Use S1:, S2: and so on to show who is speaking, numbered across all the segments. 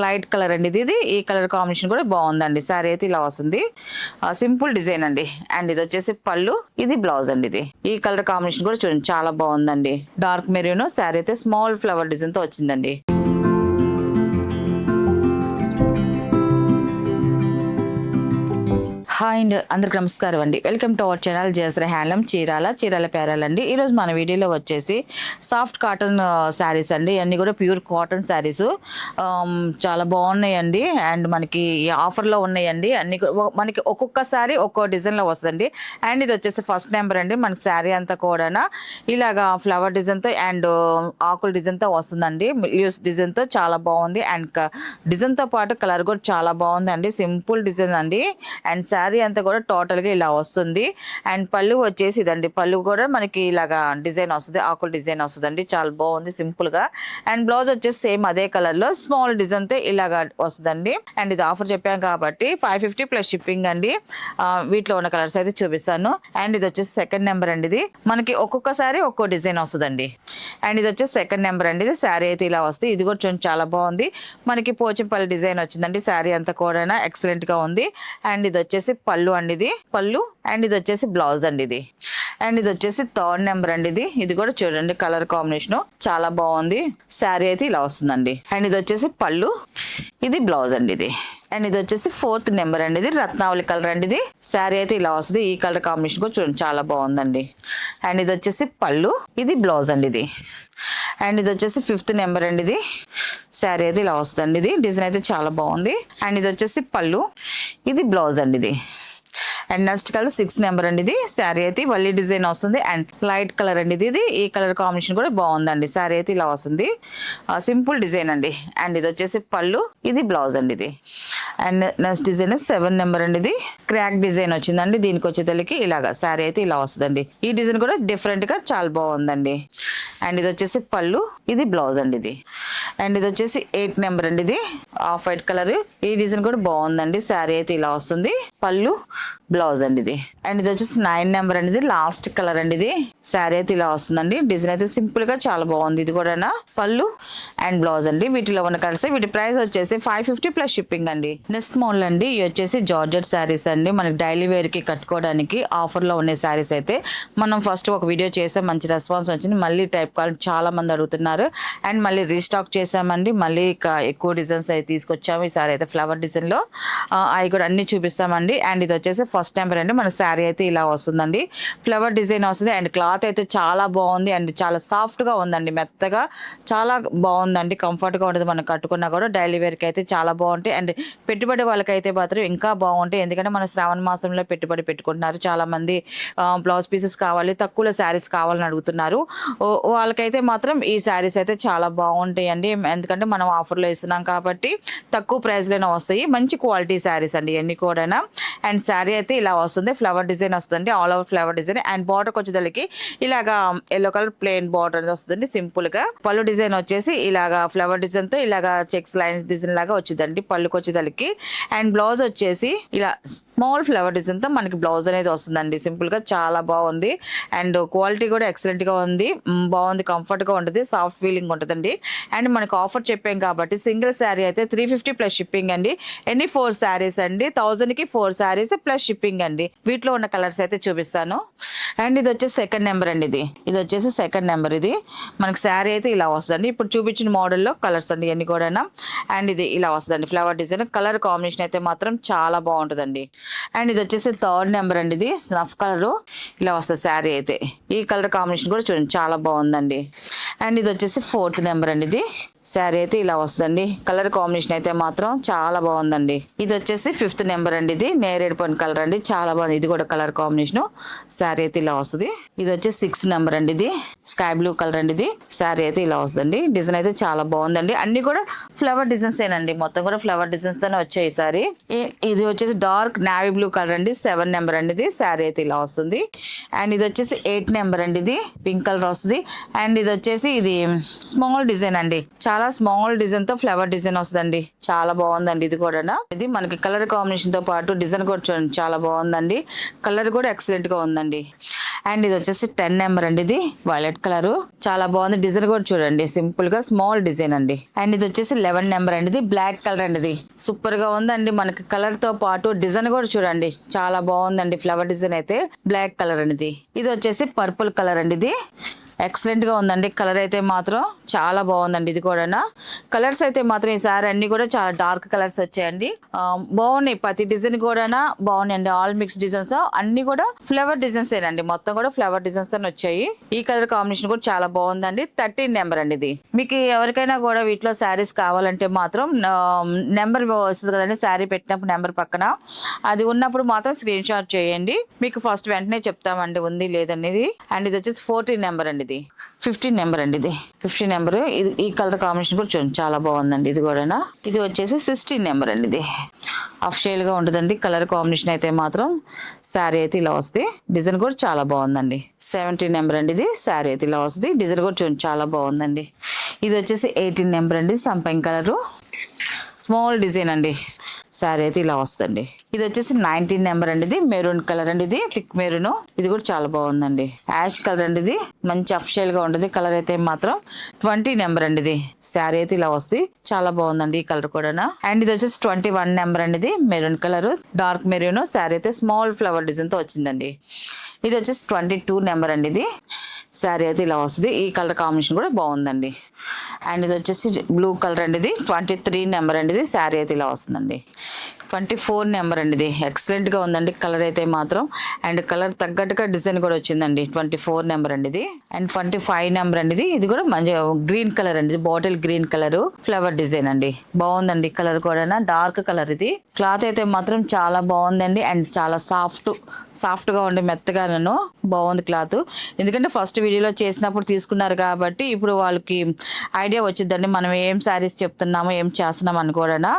S1: Light colour అండి ఇది ఈ కలర్ కాంబినేషన్ కూడా బాగుందండి. శారీ అయితే ఇలా వస్తుంది, సింపుల్ డిజైన్ అండి. అండ్ ఇది వచ్చేసి పళ్ళు, ఇది బ్లౌజ్ అండి. ఇది ఈ కలర్ కాంబినేషన్ కూడా చూడండి చాలా బాగుందండి. డార్క్ మెరూన్, శారీ అయితే స్మాల్ ఫ్లవర్ డిజైన్ తో వచ్చిందండి. హాయ్ అండ్ అందరికి నమస్కారం అండి. Welcome to our channel Jayasri handloom Chirala పేరాలండి. ఈరోజు మన వీడియోలో వచ్చేసి సాఫ్ట్ కాటన్ శారీస్ అండి. అన్నీ కూడా ప్యూర్ కాటన్ శారీస్ చాలా బాగున్నాయండి. అండ్ మనకి ఆఫర్లో ఉన్నాయండి. అన్ని మనకి ఒక్కొక్క శారీ ఒక్కో డిజైన్లో వస్తుందండి. అండ్ ఇది వచ్చేసి ఫస్ట్ నెంబర్ అండి. మనకి శారీ అంతా కూడా ఇలాగా ఫ్లవర్ డిజైన్తో అండ్ ఆకుల డిజైన్తో వస్తుందండి. లీవ్స్ డిజైన్తో చాలా బాగుంది. అండ్ డిజైన్తో పాటు కలర్ కూడా చాలా బాగుందండి. సింపుల్ డిజైన్ అండి. అండ్ శారీ అంతా కూడా టోటల్ గా ఇలా వస్తుంది. అండ్ పళ్ళు వచ్చేసి ఇదండి. పళ్ళు కూడా మనకి ఇలాగా డిజైన్ వస్తుంది, ఆకుల డిజైన్ వస్తుందండి. చాలా బాగుంది సింపుల్ గా. అండ్ బ్లౌజ్ వచ్చేసి సేమ్ అదే కలర్ లో స్మాల్ డిజైన్ తో ఇలాగా వస్తుందండి. అండ్ ఇది ఆఫర్ చెప్పాం కాబట్టి 550 ప్లస్ షిప్పింగ్ అండి. వీటిలో ఉన్న కలర్స్ అయితే చూపిస్తాను. అండ్ ఇది వచ్చేసి సెకండ్ నెంబర్ అండి. ఇది మనకి ఒక్కొక్కసారి ఒక్కో డిజైన్ వస్తుందండి. అండ్ ఇది వచ్చేసి సెకండ్ నెంబర్ అండి. ఇది శారీ అయితే ఇలా వస్తుంది. ఇది కూడా చాలా బాగుంది. మనకి పోచంపల్లి డిజైన్ వచ్చిందండి. శారీ అంతా కూడా ఎక్సలెంట్ గా ఉంది. అండ్ ఇది వచ్చేసి పళ్ళు అండి. ఇది పళ్ళు. అండ్ ఇది వచ్చేసి బ్లౌజ్ అండి. ఇది అండ్ ఇది వచ్చేసి థర్డ్ నెంబర్ అండి. ఇది కూడా చూడండి కలర్ కాంబినేషన్ చాలా బాగుంది. శారీ అయితే ఇలా వస్తుందండి. అండ్ ఇది వచ్చేసి పళ్ళు, ఇది బ్లౌజ్ అండి. ఇది అండ్ ఇది వచ్చేసి ఫోర్త్ నెంబర్ అండి. ఇది రత్నావళి కలర్ అండి. ఇది శారీ అయితే ఇలా వస్తుంది. ఈ కలర్ కాంబినేషన్ కూడా చూడండి చాలా బాగుందండి. అండ్ ఇది వచ్చేసి పళ్ళు, ఇది బ్లౌజ్ అండి. ఇది అండ్ ఇది వచ్చేసి ఫిఫ్త్ నెంబర్ అండి. ఇది శారీ అయితే ఇలా వస్తుందండి. ఇది డిజైన్ అయితే చాలా బాగుంది. అండ్ ఇది వచ్చేసి పళ్ళు, ఇది బ్లౌజ్ అండి. ఇది అండ్ నెక్స్ట్ కలర్ 6 నెంబర్ అండి. ఇది శారీ అయితే వల్లి డిజైన్ వస్తుంది. అండ్ లైట్ కలర్ అండి. ఇది ఈ కలర్ కాంబినేషన్ కూడా బాగుందండి. శారీ అయితే ఇలా వస్తుంది, సింపుల్ డిజైన్ అండి. అండ్ ఇది వచ్చేసి పళ్ళు, ఇది బ్లౌజ్ అండి. ఇది అండ్ నెక్స్ట్ డిజైన్ 7 నెంబర్ అండి. ఇది క్రాక్ డిజైన్ వచ్చిందండి. దీనికి వచ్చేసరికి ఇలాగా శారీ అయితే ఇలా వస్తుందండి. ఈ డిజైన్ కూడా డిఫరెంట్ గా చాలా బాగుందండి. అండ్ ఇది వచ్చేసి పళ్ళు, ఇది బ్లౌజ్ అండి. ఇది అండ్ ఇది వచ్చేసి 8 నెంబర్ అండి. ఇది ఆఫ్ వైట్ కలర్. ఈ డిజైన్ కూడా బాగుందండి. శారీ అయితే ఇలా వస్తుంది, పళ్ళు బ్లౌజ్ అండి. ఇది అండ్ ఇది వచ్చేసి 9 నెంబర్ అండి. ఇది లాస్ట్ కలర్ అండి. ఇది శారీ అయితే ఇలా వస్తుందండి. డిజైన్ అయితే సింపుల్ గా చాలా బాగుంది. ఇది కూడా పళ్ళు అండ్ బ్లౌజ్ అండి. వీటిలో ఉన్న కలర్స్. వీటి ప్రైస్ వచ్చేసి 550 ప్లస్ షిప్పింగ్ అండి. నెక్స్ట్ మోడల్ అండి. ఇవి వచ్చేసి జార్జెట్ శారీస్ అండి. మనకి డైలీ వేర్ కి కట్టుకోవడానికి ఆఫర్ లో ఉన్న శారీస్ అయితే మనం ఫస్ట్ ఒక వీడియో చేసాం, మంచి రెస్పాన్స్ వచ్చింది. మళ్ళీ టైప్ కావాలి చాలా మంది అడుగుతున్నారు. అండ్ మళ్ళీ రీస్టాక్ చేసామండి. మళ్ళీ ఎక్కువ డిజైన్స్ అయితే తీసుకొచ్చాము. ఈ సారీ అయితే ఫ్లవర్ డిజైన్ లో అవి కూడా అన్ని చూపిస్తామండి. అండ్ ఇది వచ్చేసి ఫస్ట్ నెంబర్ అండి. మన శారీ అయితే ఇలా వస్తుందండి. ఫ్లవర్ డిజైన్ వస్తుంది. అండ్ క్లాత్ అయితే చాలా బాగుంది. అండ్ చాలా సాఫ్ట్ గా ఉందండి, మెత్తగా చాలా బాగుందండి. కంఫర్ట్ గా ఉంటుంది. మనం కట్టుకున్నా కూడా డైలీ వేర్ కి అయితే చాలా బాగుంటాయి. అండ్ పెట్టుబడి వాళ్ళకైతే మాత్రం ఇంకా బాగుంటాయి. ఎందుకంటే మన శ్రావణ మాసంలో పెట్టుబడి పెట్టుకుంటున్నారు చాలా మంది. బ్లౌజ్ పీసెస్ కావాలి, తక్కువలో శారీస్ కావాలని అడుగుతున్నారు. వాళ్ళకైతే మాత్రం ఈ శారీస్ అయితే చాలా బాగుంటాయండి. ఎందుకంటే మనం ఆఫర్లో ఇస్తున్నాం కాబట్టి తక్కువ ప్రైస్ లోనే వస్తాయి. మంచి క్వాలిటీ శారీస్ అండి ఇవన్నీ కూడా. అండ్ శారీ అయితే ఇలా వస్తుంది. ఫ్లవర్ డిజైన్ వస్తుంది, all over flower design. And border వచ్చేదానికి ఇలాగా ఎల్లో కలర్ ప్లెయిన్ బార్డర్ వస్తుంది సింపుల్ గా. పళ్ళు డిజైన్ వచ్చేసి ఇలాగా ఫ్లవర్ డిజైన్ తో ఇలాగా చెక్స్ లైన్స్ డిజైన్ లాగా వచ్చిందండి పళ్ళుకి వచ్చేదానికి. అండ్ బ్లౌజ్ వచ్చేసి ఇలా స్మాల్ ఫ్లవర్ డిజైన్ తో మనకి బ్లౌజ్ అనేది వస్తుందండి. సింపుల్ గా చాలా బాగుంది. అండ్ క్వాలిటీ కూడా ఎక్సలెంట్ గా ఉంది, బాగుంది, కంఫర్ట్ గా ఉంటుంది, సాఫ్ట్ ఫీలింగ్ ఉంటుందండి. అండ్ మనకు ఆఫర్ చెప్పాం కాబట్టి సింగిల్ శారీ అయితే 350 ప్లస్ షిప్పింగ్ అండి. ఎన్ని 4 శారీస్ అండి, 1000 కి 4 శారీస్ ప్లస్ షిప్పింగ్ అండి. వీటిలో ఉన్న కలర్స్ అయితే చూపిస్తాను. అండ్ ఇది వచ్చేసి సెకండ్ నెంబర్ అండి. ఇది వచ్చేసి సెకండ్ నెంబర్. ఇది మనకి శారీ అయితే ఇలా వస్తుందండి. ఇప్పుడు చూపించిన మోడల్లో కలర్స్ అండి ఇవన్నీ కూడా. అండ్ ఇది ఇలా వస్తుందండి ఫ్లవర్ డిజైన్. కలర్ కాంబినేషన్ అయితే మాత్రం చాలా బాగుంటుందండి. అండ్ ఇది వచ్చేసి థర్డ్ నెంబర్ అండి. ఇది స్నఫ్ కలర్ ఇలా వస్తుంది శారీ అయితే. ఈ కలర్ కాంబినేషన్ కూడా చూడండి చాలా బాగుందండి. అండ్ ఇది వచ్చేసి ఫోర్త్ నెంబర్ అండి. ఇది శారీ అయితే ఇలా వస్తుందండి. కలర్ కాంబినేషన్ అయితే మాత్రం చాలా బాగుందండి. ఇది వచ్చేసి 5th నెంబర్ అండి. ఇది నేరేడు పండు కలర్ అండి, చాలా బాగుంది. ఇది కూడా కలర్ కాంబినేషన్. శారీ అయితే ఇలా వస్తుంది. ఇది వచ్చేసి 6th నెంబర్ అండి. ఇది స్కై బ్లూ కలర్ అండి. ఇది శారీ అయితే ఇలా వస్తుందండి. డిజైన్ అయితే చాలా బాగుందండి. అన్ని కూడా ఫ్లవర్ డిజైన్స్ ఏనండి, మొత్తం కూడా ఫ్లవర్ డిజైన్స్ తోనే వచ్చాయి ఈసారి. ఇది వచ్చేసి డార్క్ నావీ బ్లూ కలర్ అండి. 7 నెంబర్ అండి. ఇది శారీ అయితే ఇలా వస్తుంది. అండ్ ఇది వచ్చేసి 8 నెంబర్ అండి. ఇది పింక్ కలర్ వస్తుంది. అండ్ ఇది వచ్చేసి ఇది స్మాల్ డిజైన్ అండి, చాలా చాలా స్మాల్ డిజైన్ తో ఫ్లవర్ డిజైన్ వస్తుందండి. చాలా బాగుందండి ఇది కూడా. ఇది మనకి కలర్ కాంబినేషన్ తో పాటు డిజైన్ కూడా చూడండి చాలా బాగుందండి. కలర్ కూడా ఎక్సలెంట్ గా ఉందండి. అండ్ ఇది వచ్చేసి 10 నెంబర్ అండి. ఇది వైలెట్ కలర్ చాలా బాగుంది. డిజైన్ కూడా చూడండి సింపుల్ గా స్మాల్ డిజైన్ అండి. అండ్ ఇది వచ్చేసి 11 నెంబర్ అండి. ఇది బ్లాక్ కలర్ అండి. ఇది సూపర్ గా ఉందండి. మనకి కలర్ తో పాటు డిజైన్ కూడా చూడండి చాలా బాగుందండి. ఫ్లవర్ డిజైన్ అయితే బ్లాక్ కలర్ అనేది. ఇది వచ్చేసి పర్పుల్ కలర్ అండి. ఇది ఎక్సలెంట్ గా ఉందండి. కలర్ అయితే మాత్రం చాలా బాగుందండి. ఇది కూడా కలర్స్ అయితే మాత్రం ఈసారి అన్ని కూడా చాలా డార్క్ కలర్స్ వచ్చాయండి. బాగున్నాయి. ప్రతి డిజైన్ కూడా బాగున్నాయండి. ఆల్ మిక్స్ డిజైన్స్ తో అన్ని కూడా ఫ్లవర్ డిజైన్స్ ఏనండి. మొత్తం కూడా ఫ్లవర్ డిజైన్స్ తో వచ్చాయి. ఈ కలర్ కాంబినేషన్ కూడా చాలా బాగుందండి. 13 నెంబర్ అండి. ఇది మీకు ఎవరికైనా కూడా వీటిలో శారీస్ కావాలంటే మాత్రం నెంబర్ వస్తుంది కదండి. శారీ పెట్టినప్పుడు నెంబర్ పక్కన అది ఉన్నప్పుడు మాత్రం స్క్రీన్ షాట్ చేయండి. మీకు ఫస్ట్ వెంటనే చెప్తామండి ఉంది లేదనేది. అండ్ ఇది వచ్చేసి 14 నెంబర్ అండి. ఇది 15 నెంబర్ అండి. ఇది 15 నెంబర్. ఇది ఈ కలర్ కాంబినేషన్ కూడా చూడండి చాలా బాగుందండి. ఇది కూడా ఇది వచ్చేసి 16 నెంబర్ అండి. ఇది అఫ్షియల్ గా ఉంటుందండి. కలర్ కాంబినేషన్ అయితే మాత్రం శారీ అయితే ఇలా వస్తుంది. డిజైన్ కూడా చాలా బాగుందండి. 17 నెంబర్ అండి. ఇది శారీ అయితే ఇలా వస్తుంది. డిజైన్ కూడా చూడండి చాలా బాగుందండి. ఇది వచ్చేసి 18 నెంబర్ అండి. సంపంగి కలరు స్మాల్ డిజైన్ అండి. శారీ అయితే ఇలా వస్తుంది. ఇది వచ్చేసి 19 నెంబర్ అండి. ఇది మెరూన్ కలర్ అండి. ఇది థిక్ మెరూన్. ఇది కూడా చాలా బాగుందండి. యాష్ కలర్ అండి. ఇది మంచి అఫిషియల్ గా ఉంటుంది. కలర్ అయితే మాత్రం 20 నెంబర్ అండి. ఇది శారీ అయితే ఇలా వస్తుంది. చాలా బాగుందండి ఈ కలర్ కూడా. అండ్ ఇది వచ్చేసి 21 నెంబర్ అండి. ఇది maroon colour dark maroon. Sari అయితే స్మాల్ ఫ్లవర్ డిజైన్ తో వచ్చిందండి. ఇది వచ్చేసి 22 నెంబర్ అండి. ఇది శారీ అయితే ఇలా వస్తుంది. ఈ కలర్ కాంబినేషన్ కూడా బాగుందండి. అండ్ ఇది వచ్చేసి బ్లూ కలర్ అండి. ఇది 23 నెంబర్ అండి. ఇది శారీ అయితే ఇలా వస్తుందండి. 24 నెంబర్ అండి. ఇది ఎక్సలెంట్ గా ఉందండి. కలర్ అయితే మాత్రం అండ్ కలర్ తగ్గట్టుగా డిజైన్ కూడా వచ్చిందండి. 24 నెంబర్ అండి. ఇది అండ్ 25 నెంబర్ అండి. ఇది కూడా మంచి గ్రీన్ కలర్ అండి. Bottle green colour flower design అండి. బాగుందండి కలర్ కూడా డార్క్ కలర్. ఇది క్లాత్ అయితే మాత్రం చాలా బాగుందండి. అండ్ చాలా సాఫ్ట్ గా ఉండి మెత్తగాను బాగుంది క్లాత్. ఎందుకంటే ఫస్ట్ వీడియోలో చేసినప్పుడు తీసుకున్నారు కాబట్టి ఇప్పుడు వాళ్ళకి ఐడియా వచ్చిందండి మనం ఏం శారీస్ చెప్తున్నామో ఏం చేస్తున్నాం అని కూడా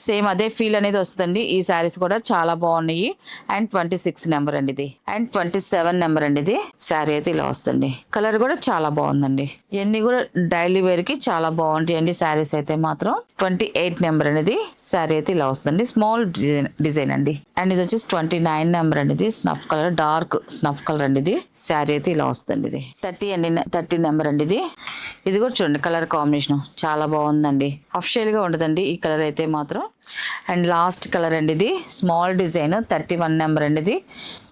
S1: సేమ్ అదే ఫీల్ అనేది వస్తుందండి. ఈ శారీస్ కూడా చాలా బాగున్నాయి. అండ్ 26 నెంబర్ అండి. ఇది అండ్ 27 నెంబర్ అండి. ఇది శారీ అయితే ఇలా వస్తుంది. కలర్ కూడా చాలా బాగుందండి. ఇవన్నీ కూడా డైలీ వేర్ కి చాలా బాగుంటాయండి శారీస్ అయితే మాత్రం. 28 నెంబర్ అనేది శారీ అయితే ఇలా వస్తుంది. స్మాల్ డిజైన్ అండి. అండ్ ఇది వచ్చేసి 29 నెంబర్ అండి. ఇది snuff colour dark snuff colour అండి. ఇది శారీ అయితే ఇలా వస్తుంది. ఇది 30 నెంబర్ అండి. ఇది కూడా చూడండి కలర్ కాంబినేషన్ చాలా బాగుందండి. అఫిషియల్ గా ఉండదండి ఈ కలర్ అయితే మాత్రం. అండ్ లాస్ట్ కలర్ అండి. ఇది స్మాల్ డిజైన్ 31 నెంబర్ అండి. ఇది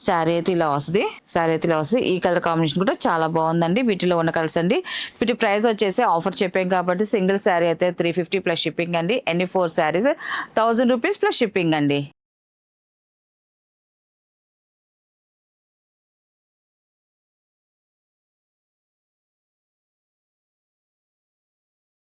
S1: శారీ అయితే ఇలా వస్తుంది. ఈ కలర్ కాంబినేషన్ కూడా చాలా బాగుందండి. వీటిలో ఉన్న కలర్స్ అండి. వీటి ప్రైస్ వచ్చేసి ఆఫర్ చెప్పాం కాబట్టి సింగిల్ శారీ అయితే 350 ప్లస్ షిప్పింగ్ అండి. ఎన్ని 4 శారీస్ 1000 రూపీస్ ప్లస్ షిప్పింగ్ అండి.